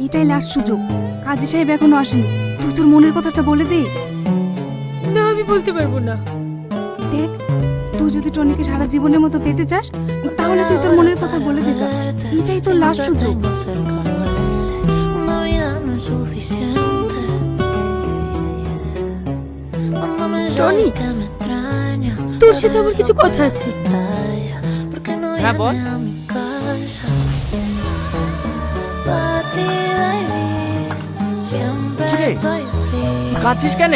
এটাই লাস্ট সুযোগ। কাজী সাহেব এখনো আসেনি, তুই তোর মনের কথাটা বলে দে। না, আমি বলতে পারবো না। দেখ, তুই যদি টনিকে সারা জীবনের মতো পেতে চাস তাহলে তুই তোর মনের কথা বলে দে। এটাই তোর লাস্ট সুযোগ। টনি, তোর সাথে আমার কিছু কথা আছে। হ্যাঁ বল। কিরে, কাঁদছিস কেন?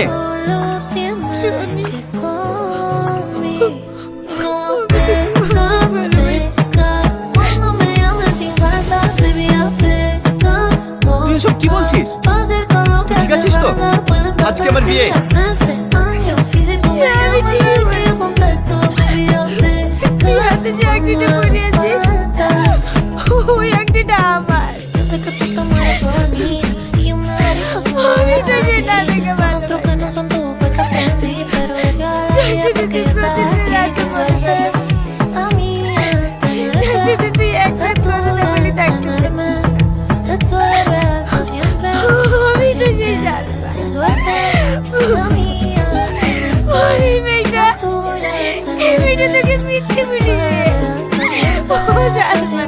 তুই এসব কি বলছিস? ঠিক আছিস তো? আজকে আমার বিয়ে। আমি তুই হাতে যে একটিটা পরিয়েছিস, ওই একটিটা আমার। আমি তো সেটা থেকে তুই একবার কথা বলি থাকতে, আমি তো সেই জানবা। এই মেয়েটা তোকে মিথ্যে বলিছে। ও জানবা